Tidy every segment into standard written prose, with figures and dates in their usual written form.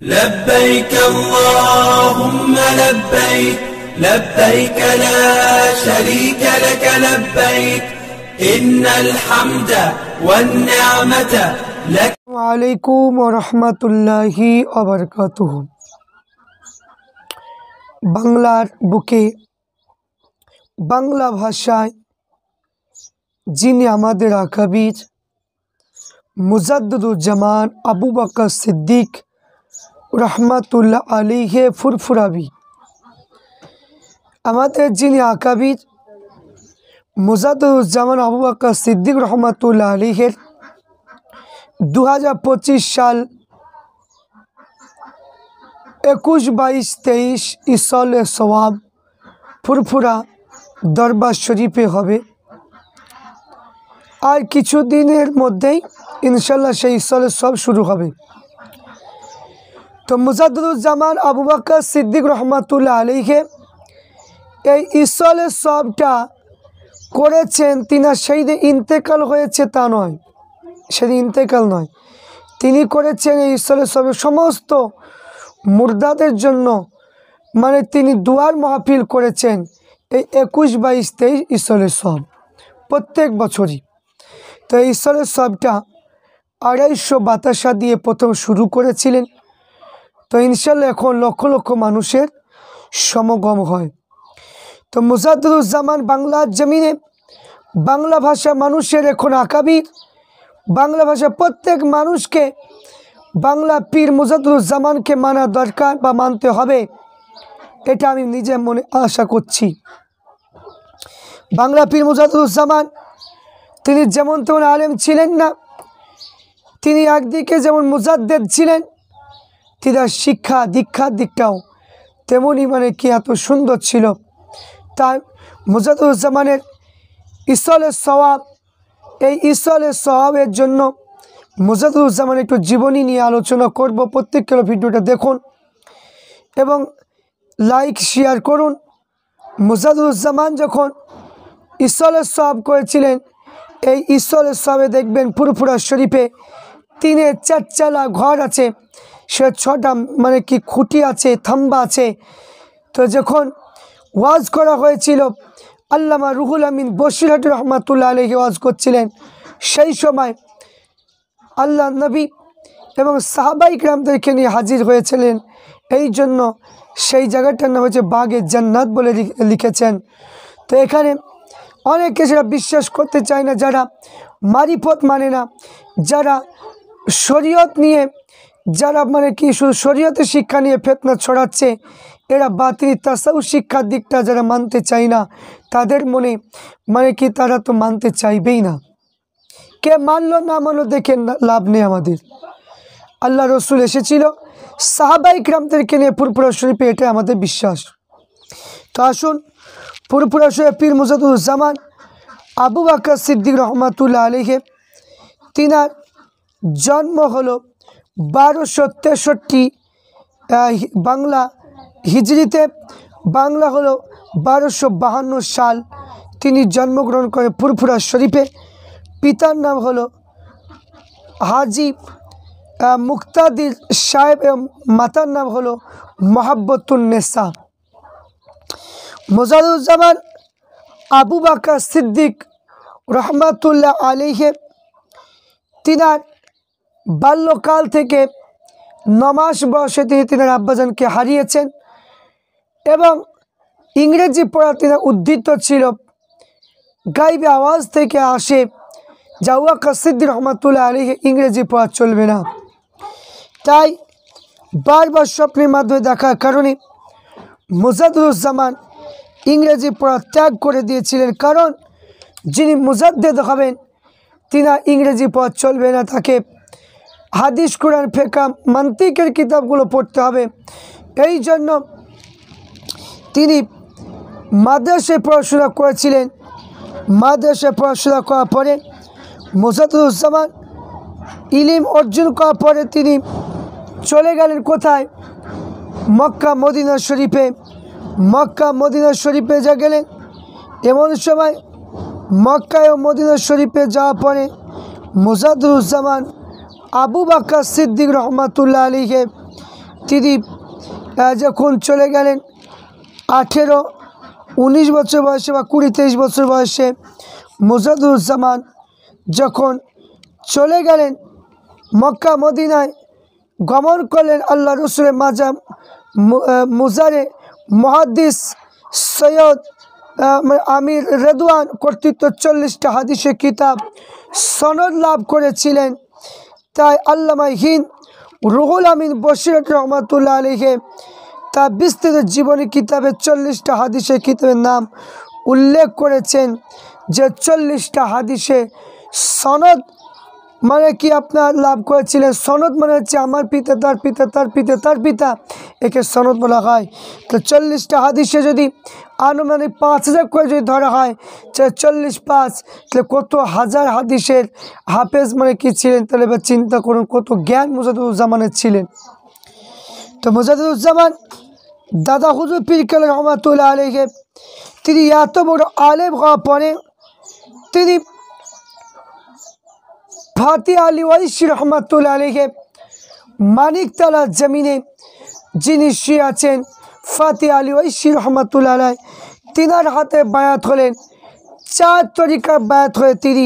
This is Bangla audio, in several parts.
لبيك اللهم لبيك لبيك لا شريك لك لبيك إن الحمد والنعمة لك ওয়ালাইকুম রহমতুল্লাহি ওয়াবারাকাতুহু। বাংলার বুকে বাংলা ভাষায় যিনি আমাদের আকাবির মুজাদ্দিদুজ্জামান আবু বকর সিদ্দিক রহমাতুল্লাহ আলাইহি ফুরফুরাবি, আমাদের যিনি আকাবির মুজাদ্দিদুজ্জামান আবু বকর সিদ্দিক রহমাতুল্লাহ আলাইহির 2025 সাল 21, 22, 23 ইসলে সওয়াব ফুরফুরা দরবার শরীফে হবে। আর কিছুদিনের মধ্যেই ইনশাল্লাহ সেই ইসলে সওয়াব শুরু হবে। তো মুজাদ্দিদুজ্জামান আবু বকর সিদ্দিক রহমাতুল্লাহ আলাইহি এই ইসলে সওয়াবটা করেছেন, তিনি সেই দিন ইন্তেকাল হয়েছে তা নয়, সেদিন ইন্তেকাল নয়, তিনি করেছেন এই ইসলে সওয়াবের সমস্ত মুর্দাদের জন্য, মানে তিনি দুয়ার মাহফিল করেছেন এই 21, 22, 23 ইসলে সওয়াব প্রত্যেক বছরই। তো এই ইসলে সওয়াবটা 250 বাতাসা দিয়ে প্রথম শুরু করেছিলেন। তো ইনশাল্লাহ এখন লক্ষ লক্ষ মানুষের সমাগম হয়। তো মুজাদ্দিদুজ্জামান বাংলার জমিনে বাংলা ভাষা মানুষের এখন আকাবির, বাংলা ভাষা প্রত্যেক মানুষকে বাংলা পীর মুজাদ্দিদুজ্জামানকে মানা দরকার বা মানতে হবে, এটা আমি নিজে মনে আশা করছি। বাংলা পীর মুজাদ্দিদুজ্জামান তিনি যেমন তেমন আলেম ছিলেন না, তিনি একদিকে যেমন মুজাদ্দিদ ছিলেন, তিনার শিক্ষা দীক্ষার দিকটাও তেমনই মানে কি এত সুন্দর ছিল। তাই মুজাদ্দিদুজ্জামানের ইসলে সওয়াব, এই ইসলে সওয়াবের জন্য মুজাদ্দিদুজ্জামানের একটু জীবনী নিয়ে আলোচনা করব। প্রত্যেককে ভিডিওটা দেখুন এবং লাইক শেয়ার করুন। মুজাদ্দিদুজ্জামান যখন ইসলে সওয়াব করেছিলেন, এই ইসলে সওয়াবে দেখবেন ফুরফুরা শরীফে 3-4 চালা ঘর আছে, সে 6টা মানে কি খুঁটি আছে, থাম্বা আছে। তো যখন ওয়াজ করা হয়েছিল, আল্লামা রুহুল আমিন বসিরহাটি রহমাতুল্লাহ আলাইহি ওয়াজ করছিলেন, সেই সময় আল্লাহ নবী এবং সাহাবাই কিরামদেরকে নিয়ে হাজির হয়েছিলেন। এই জন্য সেই জায়গাটার নাম হচ্ছে বাগে জান্নাত বলে লিখেছেন। তো এখানে অনেকে সেটা বিশ্বাস করতে চায় না, যারা মারিফত মানে না, যারা শরীয়ত নিয়ে, যারা মানে কি শুধু শরীয়তের শিক্ষা নিয়ে ফিতনা ছড়াচ্ছে, এরা বাতিল তাসাউফ শিক্ষার দিকটা যারা মানতে চায় না, তাদের মনে মানে কি তারা তো মানতে চাইবেই না। কে মানলো না মানলো দেখে লাভ নেই আমাদের। আল্লাহ রসুল এসেছিল সাহাবাই কিরামদেরকে নিয়ে ফুরফুরা শরীফে, এটা আমাদের বিশ্বাস। তো আসুন ফুরফুরা শরীফে পীর মুজাদ্দিদুজ্জামান আবু বকর সিদ্দিক রহমাতুল্লাহ আলাইহি, তিনার জন্ম হলো 1263 বাংলা হিজরিতে, বাংলা হলো 1252 সাল তিনি জন্মগ্রহণ করেন ফুরফুরা শরীফে। পিতার নাম হলো হাজি মুক্তাদির সাহেব এবং মাতার নাম হলো মোহাব্বতুন্নেসা। মুজাদ্দিদুজ্জামান আবু বকর সিদ্দিক রহমাতুল্লাহ আলাইহি তিনার বাল্যকাল থেকে 9 মাস বয়সে তিনি তিনার আব্বাজানকে হারিয়েছেন এবং ইংরেজি পড়া তিনি উদ্ধৃত ছিল। গাইবে আওয়াজ থেকে আসে যে আবু বকর সিদ্দিক রহমাতুল্লাহ আলাইহি ইংরেজি পড়া চলবে না, তাই বারবার স্বপ্নের মাধ্যমে দেখার কারণে মুজাদ্দিদুজ্জামান ইংরেজি পড়া ত্যাগ করে দিয়েছিলেন। কারণ যিনি মুজাদ্দিদ হবেন তিনি ইংরেজি পড়া চলবে না, তাকে হাদিস কোরআন ফিকহ মান্তিকের কিতাবগুলো পড়তে হবে। এই জন্য তিনি মাদ্রাসায় পড়াশোনা করেছিলেন। মাদ্রাসায় পড়াশোনা করার পরে মুজাদ্দিদুজ্জামান ইলম অর্জন করার পরে তিনি চলে গেলেন কোথায়? মক্কা মদিনা শরীফে। মক্কা মদিনা শরীফে যা গেলেন, এমন সময় মক্কা ও মদিনা শরীফে যাওয়ার পরে মুজাদ্দিদুজ্জামান আবু বকর সিদ্দিক রহমাতুল্লাহ আলাইহি তিনি যখন চলে গেলেন 18-19 বছর বয়সে বা 20-23 বছর বয়সে মুজাদুজ্জামান যখন চলে গেলেন মক্কা মদিনায় গমন করলেন আল্লাহ রসুলের মুজারে মুহাদ্দিস সৈয়দ আমির রেদওয়ান কর্তৃত্ব 40টা হাদিসের কিতাব সনদ লাভ করেছিলেন। তাই আল্লামা হিন্দ রুহুল আমিন বশির রহমাতুল্লাহ আলাইহি তার বিস্তৃত জীবনী কিতাবে 40টা হাদিসের কিতাবের নাম উল্লেখ করেছেন যে 40টা হাদিসে সনদ মানে কি আপনার লাভ করেছিলেন। সনদ মানে হচ্ছে আমার পিতা তার পিতা তার পিতা তার পিতা, একে সনদ বলা হয়। তো 40টা হাদিসে যদি আনুমানিক 5000 করে যদি ধরা হয় 40-5 তাহলে কত হাজার হাদিসের হাফেজ মানে কি ছিলেন, তাহলে এবার চিন্তা করুন কত জ্ঞান মুজাদুজ্জামানের ছিলেন। তো মুজাদুজ্জামান দাদা হুজুর পীর কেবলা রহমাতুল্লাহ আলাইহি তিনি এত বড় আলেম হওয়া পরে তিনি ফাতি আলী ওয়াইসি রহমাতুল্লাহ আলাইহি মানিকতলা জমিনে যিনি শুয়ে আছেন ফাতি আলী ওয়াইসি রহমাতুল্লাহ আলাইহি তিনার হাতে বায়াত হলেন। 4 তরিকার বায়াত হয়ে তিনি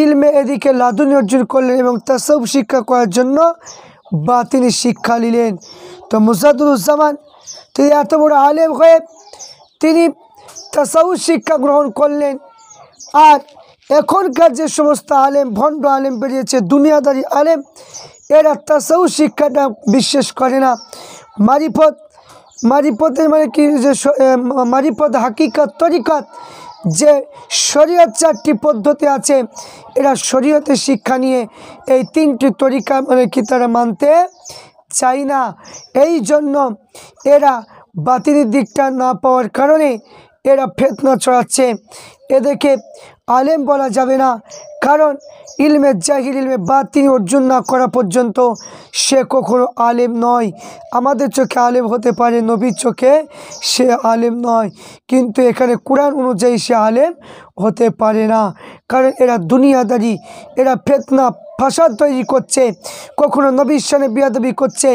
ইলমে এদিকে লাদুনি অর্জন করলেন এবং তাসাউফ শিক্ষা করার জন্য বা তিনি শিক্ষা নিলেন। তো মুজাদুজ্জামান তিনি এত বড় আলেম হয়ে তিনি তাসাউফ শিক্ষা গ্রহণ করলেন। আর এখনকার যে সমস্ত আলেম ভণ্ড আলেম বেরিয়েছে দুনিয়াদারি আলেম, এরা তাসাউফ শিক্ষাটা বিশ্বাস করে না। মারিফতের মানে কি যে মারিফত হাকিকত তরিকত যে শরীয়ত 4টি পদ্ধতি আছে, এরা শরীয়তের শিক্ষা নিয়ে এই 3টি তরিকা মানে কি তারা মানতে চাই না। এই জন্য এরা বাতিলের দিকটা না পাওয়ার কারণে এরা ফিতনা ছড়াচ্ছে। এদেরকে আলেম বলা যাবে না, কারণ ইলমে জাহির ইলমে বাতিন অর্জন না করা পর্যন্ত সে কখনো আলেম নয়। আমাদের চোখে আলেম হতে পারে, নবীর চোখে সে আলেম নয়, কিন্তু এখানে কোরআন অনুযায়ী সে আলেম হতে পারে না। কারণ এরা দুনিয়াদারি, এরা ফিতনা ফাসাদ তৈরি করছে, কখনো নবীর সামনে বিয়াদবি করছে,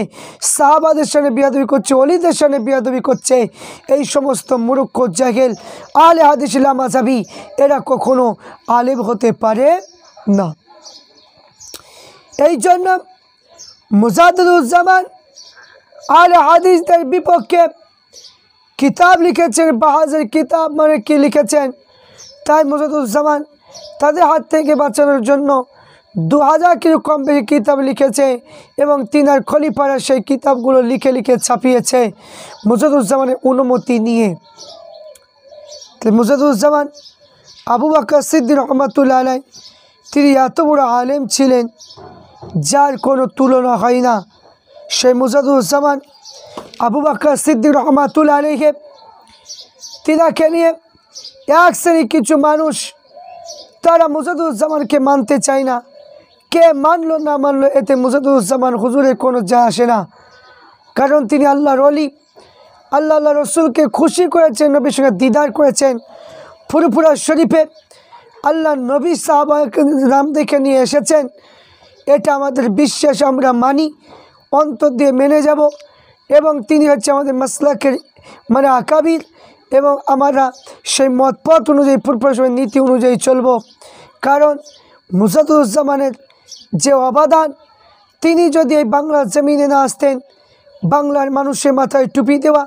সাহাবাদের সামনে বিয়াদবি করছে, ওলিদের সামনে বিয়াদবি করছে। এই সমস্ত মূর্খ জাহেল আলে হাদিস লামাযাবি এরা কখনো আলেম হতে পারে না। এই জন্য মুজাদুজ্জামান আলে হাদিসদের বিপক্ষে কিতাব লিখেছেন, বাহাজের কিতাব মানে কি লিখেছেন। তাই মুজাদুজ্জামান তাদের হাত থেকে বাঁচানোর জন্য 2000 কিলো কম বেশি কিতাব লিখেছে এবং তিনার খলিফারা সেই কিতাবগুলো লিখে লিখে ছাপিয়েছে মুজাদুজ্জামানের অনুমতি নিয়ে। মুজাদুজ্জামান আবু বকর সিদ্দিক রহমাতুল্লাহ আলাইহি তিনি এত বড় আলেম ছিলেন যার কোনো তুলনা হয় না। সেই মুজাদুজ্জামান আবু বকর সিদ্দিক রহমাতুল্লাহ আলাইহি তিনাকে নিয়ে এক শ্রেণীর কিছু মানুষ তারা মুজাদুজ্জামানকে মানতে চায় না। কে মানলো না মানলো এতে মুজাদুজ্জামান হুজুরের কোনো যায় আসে না, কারণ তিনি আল্লাহর ওলি, আল্লাহ রসুলকে খুশি করেছেন, নবীর সঙ্গে দিদার করেছেন। ফুরফুরা শরীফে আল্লাহ নবী সাহাবাকে নাম দেখে নিয়ে এসেছেন, এটা আমাদের বিশ্বাস, আমরা মানি, অন্তর দিয়ে মেনে যাব এবং তিনি হচ্ছে আমাদের মাসলাকের মানে আকাবির এবং আমরা সেই মতপথ অনুযায়ী ফুরফুরা নীতি অনুযায়ী চলব। কারণ মুজাদুজ্জামানের যে অবদান, তিনি যদি এই বাংলার জমিনে না আসতেন, বাংলার মানুষের মাথায় টুপি দেওয়া,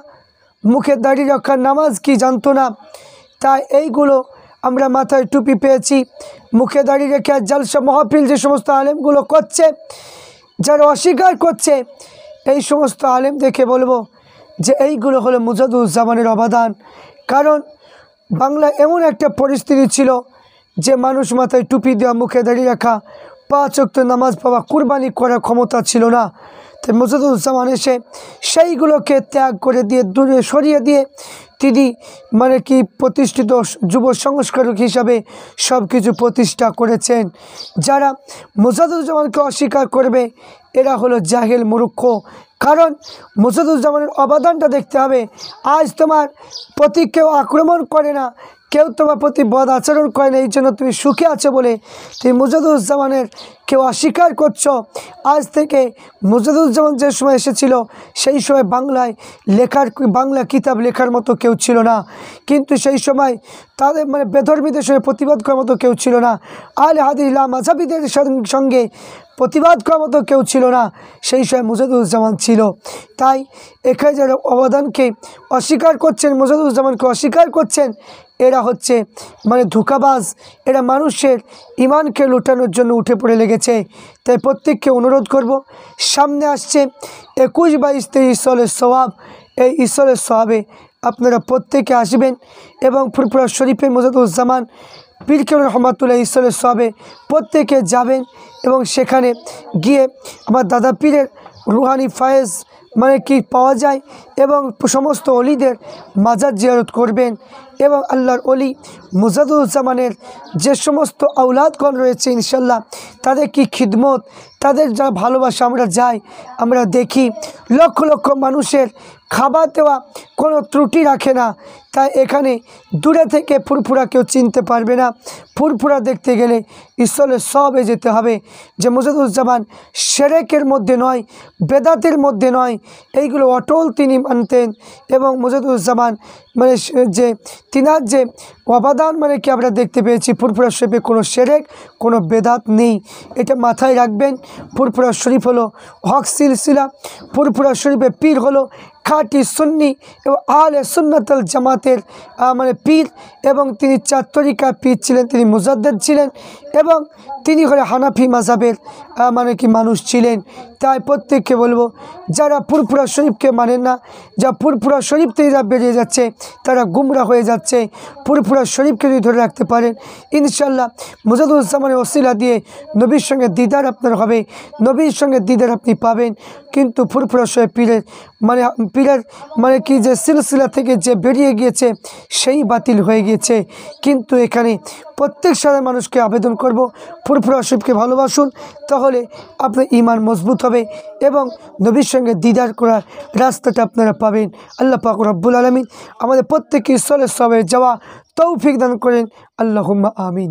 মুখে দাড়ি রাখা, নামাজ কি জানতো না, তাই এইগুলো আমরা মাথায় টুপি পেয়েছি, মুখে দাড়ি রেখে জালসা মাহফিল যে সমস্ত আলেমগুলো করছে, যারা অস্বীকার করছে, এই সমস্ত আলেম দেখে বলবো যে এইগুলো হলো মুজাদুজ্জামানের অবদান। কারণ বাংলা এমন একটা পরিস্থিতি ছিল যে মানুষ মাথায় টুপি দেওয়া, মুখে দাঁড়িয়ে রাখা, 5 ওয়াক্ত নামাজ পাওয়া, কুরবানি করার ক্ষমতা ছিল না। তাই মুজাদুজ্জামান এসে সেইগুলোকে ত্যাগ করে দিয়ে দূরে সরিয়ে দিয়ে তিনি মানে কি প্রতিষ্ঠিত যুব সংস্কারক হিসাবে সব কিছু প্রতিষ্ঠা করেছেন। যারা মুজাদুজ্জামানকে অস্বীকার করবে এরা হলো জাহেল মূর্খ। কারণ মুজাদুজ্জামানের অবদানটা দেখতে হবে। আজ তোমার প্রতি কেউ আক্রমণ করে না, কেউ তোমার প্রতি বদ আচরণ করে না, এই জন্য তুমি সুখে আছো বলে তুমি মুজাদুজ্জামানের কেউ অস্বীকার করছো। আজ থেকে মুজাদুজ্জামান যে সময় এসেছিল সেই সময় বাংলা কিতাব লেখার মতো কেউ ছিল না, কিন্তু সেই সময় তাদের বেধর্মীদের সঙ্গে প্রতিবাদ করার মতো কেউ ছিল না, আহলে হাদিস মাযহাবীদের সঙ্গে প্রতিবাদ করার মতো কেউ ছিল না, সেই সময় মুজাদুজ্জামান ছিল। তাই এখানে যারা অবদানকে অস্বীকার করছেন, মুজাদুজ্জামানকে অস্বীকার করছেন, এরা হচ্ছে ধোঁকাবাজ, এরা মানুষের ইমানকে লুটানোর জন্য উঠে পড়ে লেগেছে। তাই প্রত্যেককে অনুরোধ করব, সামনে আসছে 21, 22, 23 সালের সওয়াব, এই ঈশ্বরের সওয়াবে আপনারা প্রত্যেকে আসবেন এবং ফুরফুরা শরীফে মুজাদুজ্জামান পীর কেবলা রহমাতুল্লাহ ঈশ্বরের সওয়াবে প্রত্যেকে যাবেন এবং সেখানে গিয়ে আমার দাদা পীরের রুহানি ফায়েজ কি পাওয়া যায় এবং সমস্ত অলিদের মাজার জিয়ারত করবেন এবং আল্লাহর অলি মুজাদুজ্জামানের যে সমস্ত আওলাদগণ রয়েছে ইনশাল্লাহ তাদের কি খিদমত, তাদের যা ভালোবাসা আমরা যাই, আমরা দেখি লক্ষ লক্ষ মানুষের খাবার দেওয়া কোনো ত্রুটি রাখে না। তাই এখানে দূরে থেকে ফুরফুরা কেউ চিনতে পারবে না। ফুরফুরা দেখতে গেলে ঈশ্বরের সওয়াবে যেতে হবে, যে মুজাদুজ্জামান শিরকের মধ্যে নয়, বেদাতের মধ্যে নয়, এইগুলো অটল তিনি মানতেন। এবং মুজাদুজ্জামান যে তিনার যে অবদান কি আমরা দেখতে পেয়েছি, ফুরফুরা শরীফে কোনো শিরক, কোনো বেদাত নেই, এটা মাথায় রাখবেন। ফুরফুরা শরীফ হলো হক সিলসিলা, ফুরফুরা শরীফে পীর হলো খাঁটি সুন্নি এবং আহলে সুন্নাত ওয়াল জামাতের পীর, এবং তিনি 4 তরিকার পীর ছিলেন, তিনি মুজাদ্দিদ ছিলেন এবং তিনি হলে হানাফি মাযহাবের মানুষ ছিলেন। তাই প্রত্যেককে বলবো, যারা ফুরফুরা শরীফকে মানেন না, যা ফুরফুরা শরীফ থেকে যা বেরিয়ে যাচ্ছে তারা গুমরা হয়ে যাচ্ছে। ফুরফুরা শরীফকে যদি ধরে রাখতে পারেন ইনশাল্লাহ মুজাদুজ্জামানের ওসিলা দিয়ে নবীর সঙ্গে দিদার আপনার হবে, নবীর সঙ্গে দিদার আপনি পাবেন। কিন্তু ফুরফুরা শরীফ পীরের পীরের কি যে সিলসিলা থেকে যে বেরিয়ে গিয়েছে সেই বাতিল হয়ে গিয়েছে। কিন্তু এখানে প্রত্যেক সাধারণ মানুষকে আবেদন করব, ফুরফুরা শরীফকে ভালোবাসুন, তাহলে আপনার ঈমান মজবুত হবে এবং নবীর সঙ্গে দিদার করার রাস্তাটা আপনারা পাবেন। আল্লাহ পাক রব্বুল আলামিন আমাদের প্রত্যেককে ঈশ্বরের সওয়াবে যাওয়া তৌফিক দান করেন। আল্লাহুম্মা আমিন।